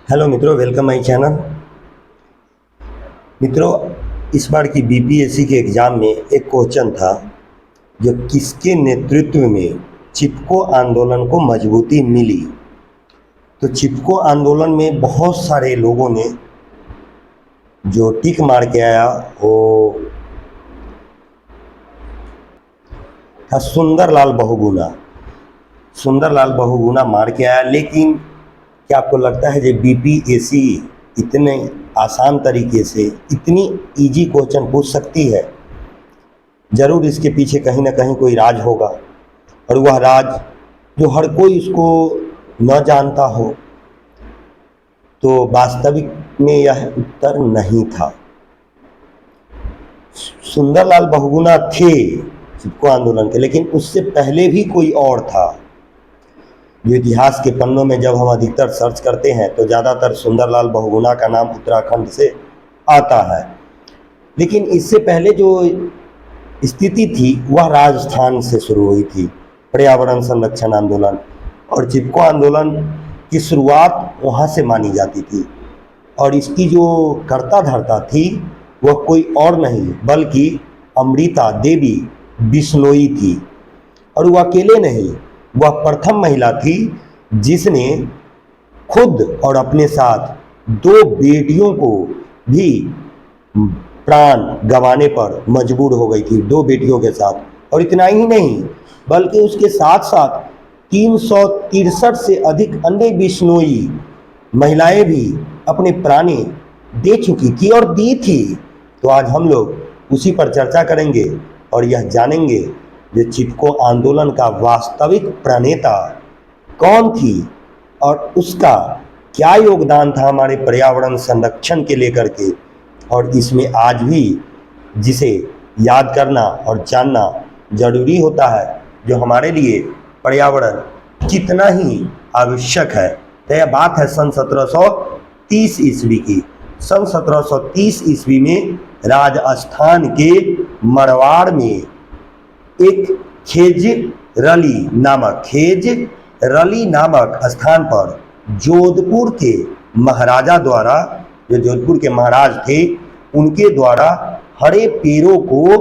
Hello मित्रों, welcome my channel. मित्रों, इस बार की बीपीएससी के एग्ज़ाम में एक क्वेश्चन था जो किसके नेतृत्व में चिपको आंदोलन को मजबूती मिली। तो चिपको आंदोलन में बहुत सारे लोगों ने जो टिक मार के आया वो था सुंदरलाल बहुगुणा। सुंदरलाल बहुगुणा मार के आया। लेकिन क्या आपको लगता है जो बीपीएससी इतने आसान तरीके से इतनी इजी क्वेश्चन पूछ सकती है? ज़रूर इसके पीछे कहीं ना कहीं कोई राज होगा, और वह राज जो हर कोई उसको न जानता हो। तो वास्तविक में यह उत्तर नहीं था। सुंदरलाल बहुगुणा थे चिपको आंदोलन के, लेकिन उससे पहले भी कोई और था। जो इतिहास के पन्नों में जब हम अधिकतर सर्च करते हैं तो ज़्यादातर सुंदरलाल बहुगुणा का नाम उत्तराखंड से आता है। लेकिन इससे पहले जो स्थिति थी वह राजस्थान से शुरू हुई थी, पर्यावरण संरक्षण आंदोलन। और चिपको आंदोलन की शुरुआत वहाँ से मानी जाती थी। और इसकी जो कर्ता धर्ता थी वह कोई और नहीं बल्कि अमृता देवी बिश्नोई थी। और वह अकेले नहीं, वह प्रथम महिला थी जिसने खुद और अपने साथ 2 बेटियों को भी प्राण गंवाने पर मजबूर हो गई थी, 2 बेटियों के साथ। और इतना ही नहीं बल्कि उसके साथ साथ 363 से अधिक अन्य बिश्नोई महिलाएं भी अपने प्राणे दे चुकी थी और दी थी। तो आज हम लोग उसी पर चर्चा करेंगे और यह जानेंगे कि चिपको आंदोलन का वास्तविक प्रणेता कौन थी और उसका क्या योगदान था हमारे पर्यावरण संरक्षण के लेकर के। और इसमें आज भी जिसे याद करना और जानना जरूरी होता है, जो हमारे लिए पर्यावरण कितना ही आवश्यक है। तो यह बात है सन 1730 ईस्वी की। सन 1730 ईस्वी में राजस्थान के मरवाड़ में एक खेजरली नामक स्थान पर जोधपुर के महाराजा द्वारा, जो जोधपुर के महाराज थे उनके द्वारा हरे पेड़ों को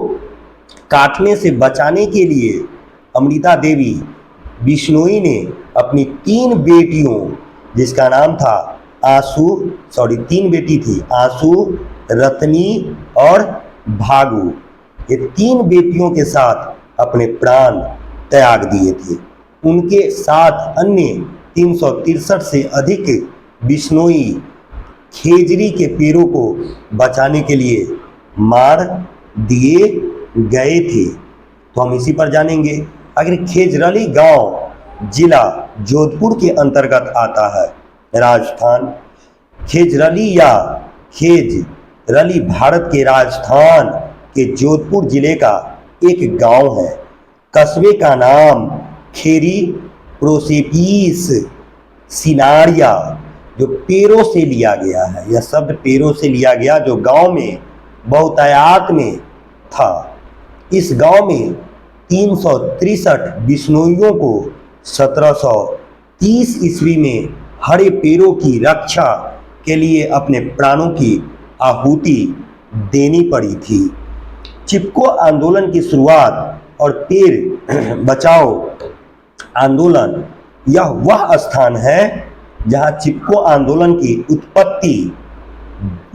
काटने से बचाने के लिए अमृता देवी बिश्नोई ने अपनी 3 बेटियों, जिसका नाम था तीन बेटी थी, आंसू, रत्नी और भागू, ये 3 बेटियों के साथ अपने प्राण त्याग दिए थे। उनके साथ अन्य 363 से अधिक बिश्नोई खेजरी के पेड़ों को बचाने के लिए मार दिए गए थे। तो हम इसी पर जानेंगे। अगर खेजरली गांव जिला जोधपुर के अंतर्गत आता है, राजस्थान। खेजरली या खेजरली भारत के राजस्थान के जोधपुर जिले का एक गांव है। कस्बे का नाम खेरी प्रोसेपीस सिनारिया, जो पेड़ों से लिया गया है। यह शब्द पेड़ों से लिया गया, जो गांव में बहुतायत में था। इस गांव में 363 बिश्नोइयों को 1730 ईस्वी में हरे पेड़ों की रक्षा के लिए अपने प्राणों की आहुति देनी पड़ी थी। चिपको आंदोलन की शुरुआत और पेड़ बचाओ आंदोलन, यह वह स्थान है जहां चिपको आंदोलन की उत्पत्ति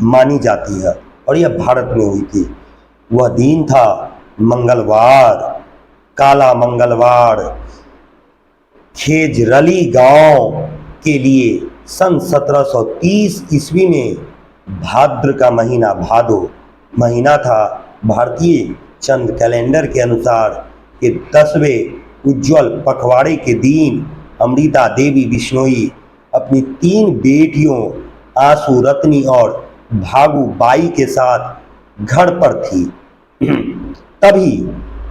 मानी जाती है और यह भारत में हुई थी। वह दिन था मंगलवार, काला मंगलवार। खेजरली गांव के लिए सन 1730 ईस्वी में भाद्र का महीना, भादो महीना था। भारतीय चंद्र कैलेंडर के अनुसार के 10वें उज्ज्वल पखवाड़े के दिन अमृता देवी बिश्नोई अपनी 3 बेटियों आंसू, रत्नी और भागू बाई के साथ घर पर थी। तभी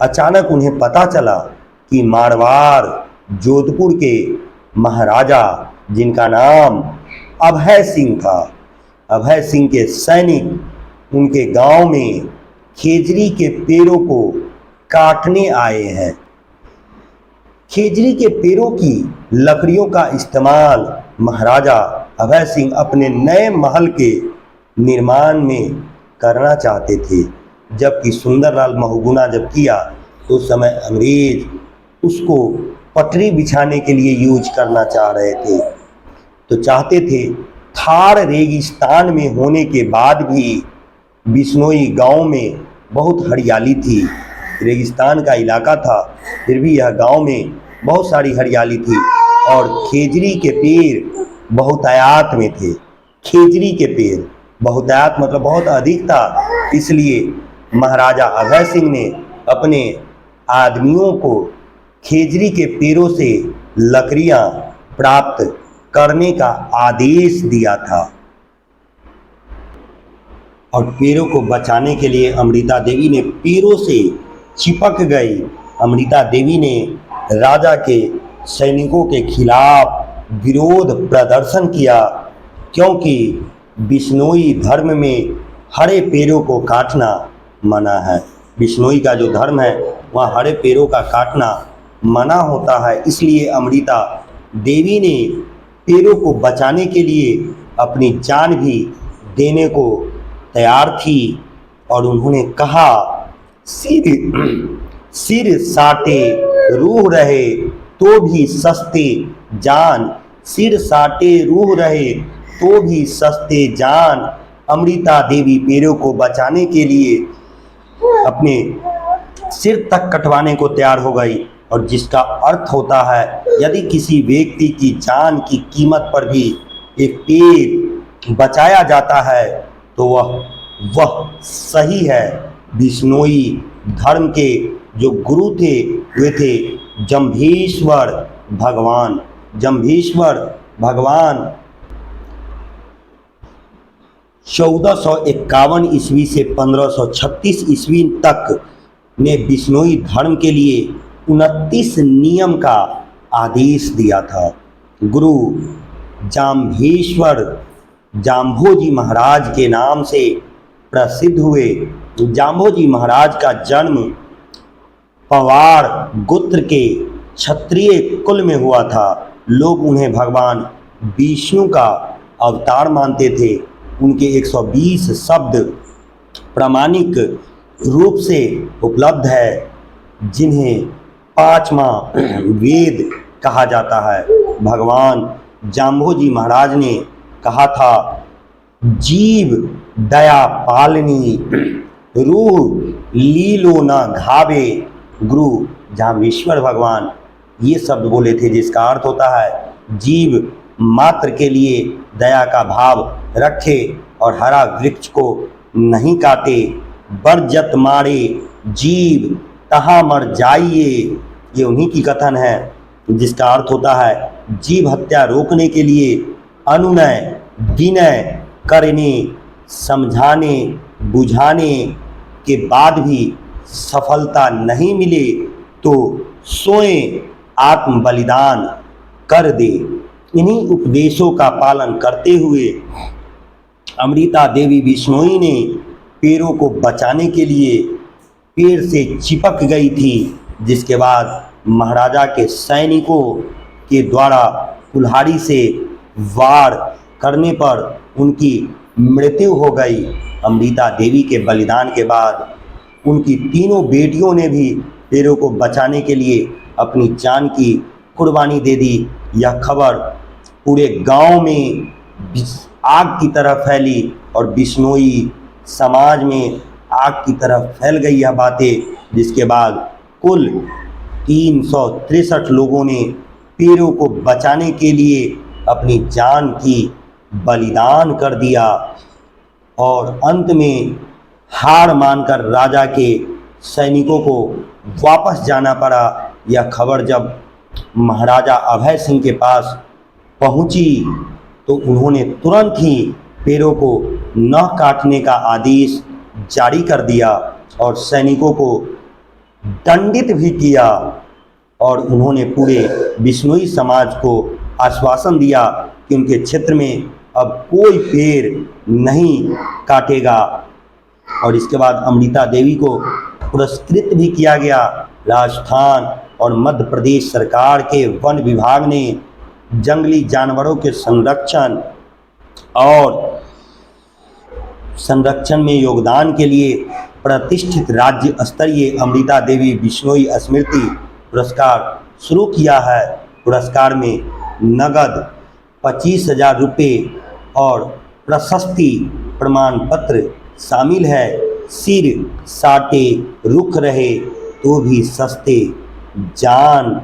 अचानक उन्हें पता चला कि मारवाड़ जोधपुर के महाराजा, जिनका नाम अभय सिंह था, अभय सिंह के सैनिक उनके गांव में खेजरी के पेड़ों को काटने आए हैं। खेजड़ी के पेड़ों की लकड़ियों का इस्तेमाल महाराजा अभय सिंह अपने नए महल के निर्माण में करना चाहते थे, जबकि सुंदरलाल बहुगुणा जब किया तो उस समय अंग्रेज उसको पटरी बिछाने के लिए यूज करना चाह रहे थे। तो चाहते थे थार रेगिस्तान में होने के बाद भी बिश्नोई गांव में बहुत हरियाली थी, रेगिस्तान का इलाका था, फिर भी यह गांव में बहुत सारी हरियाली थी और खेजड़ी के पेड़ बहुतायत में थे। खेजड़ी के पेड़ बहुतायत मतलब बहुत अधिक था, इसलिए महाराजा अभय सिंह ने अपने आदमियों को खेजड़ी के पेड़ों से लकड़ियां प्राप्त करने का आदेश दिया था। और पेड़ों को बचाने के लिए अमृता देवी ने पेड़ों से चिपक गई। अमृता देवी ने राजा के सैनिकों के खिलाफ विरोध प्रदर्शन किया, क्योंकि बिश्नोई धर्म में हरे पेड़ों को काटना मना है। बिश्नोई का जो धर्म है वहाँ हरे पेड़ों का काटना मना होता है, इसलिए अमृता देवी ने पेड़ों को बचाने के लिए अपनी जान भी देने को तैयार थी। और उन्होंने कहा, सिर साटे रूह रहे तो भी सस्ते जान, सिर साटे रूह रहे तो भी सस्ते जान। अमृता देवी पेड़ों को बचाने के लिए अपने सिर तक कटवाने को तैयार हो गई, और जिसका अर्थ होता है यदि किसी व्यक्ति की जान की कीमत पर भी एक पेड़ बचाया जाता है तो वह सही है। बिश्नोई धर्म के जो गुरु थे वे थे जम्भेश्वर भगवान। जम्भेश्वर भगवान 1451 ईस्वी से 1536 ईस्वी तक ने बिश्नोई धर्म के लिए 29 नियम का आदेश दिया था। गुरु जाम्भेश्वर जाम्भोजी महाराज के नाम से प्रसिद्ध हुए। जाम्भोजी महाराज का जन्म पवार गोत्र के क्षत्रिय कुल में हुआ था। लोग उन्हें भगवान विष्णु का अवतार मानते थे। उनके 120 शब्द प्रामाणिक रूप से उपलब्ध है, जिन्हें पांचवा वेद कहा जाता है। भगवान जाम्भोजी महाराज ने कहा था, जीव दया पालनी रूह लीलो न घावे। गुरु जाम्भेश्वर भगवान ये शब्द बोले थे, जिसका अर्थ होता है जीव मात्र के लिए दया का भाव रखे और हरा वृक्ष को नहीं काटे। बरजत मारे जीव तहाँ मर जाइए, ये उन्हीं की कथन है, जिसका अर्थ होता है जीव हत्या रोकने के लिए अनुनय विनय करने, समझाने बुझाने के बाद भी सफलता नहीं मिले तो स्वयं आत्म बलिदान कर दे। इन्हीं उपदेशों का पालन करते हुए अमृता देवी बिश्नोई ने पेड़ों को बचाने के लिए पेड़ से चिपक गई थी, जिसके बाद महाराजा के सैनिकों के द्वारा कुल्हाड़ी से वार करने पर उनकी मृत्यु हो गई। अमृता देवी के बलिदान के बाद उनकी तीनों बेटियों ने भी पेड़ों को बचाने के लिए अपनी जान की कुर्बानी दे दी। यह खबर पूरे गांव में आग की तरह फैली और बिश्नोई समाज में आग की तरह फैल गई यह बातें, जिसके बाद कुल 363 लोगों ने पेड़ों को बचाने के लिए अपनी जान की बलिदान कर दिया। और अंत में हार मानकर राजा के सैनिकों को वापस जाना पड़ा। यह खबर जब महाराजा अभय सिंह के पास पहुंची तो उन्होंने तुरंत ही पेड़ों को न काटने का आदेश जारी कर दिया और सैनिकों को दंडित भी किया। और उन्होंने पूरे बिश्नोई समाज को आश्वासन दिया कि उनके क्षेत्र में अब कोई पेड़ नहीं काटेगा। और इसके बाद अमृता देवी को पुरस्कृत भी किया गया। राजस्थान और मध्य प्रदेश सरकार के वन विभाग ने जंगली जानवरों के संरक्षण में योगदान के लिए प्रतिष्ठित राज्य स्तरीय अमृता देवी बिश्नोई स्मृति पुरस्कार शुरू किया है। पुरस्कार में नगद 25,000 रुपये और प्रशस्ति प्रमाण पत्र शामिल है। सिर साटे रुख रहे तो भी सस्ते जान,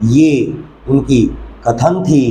ये उनकी कथन थी।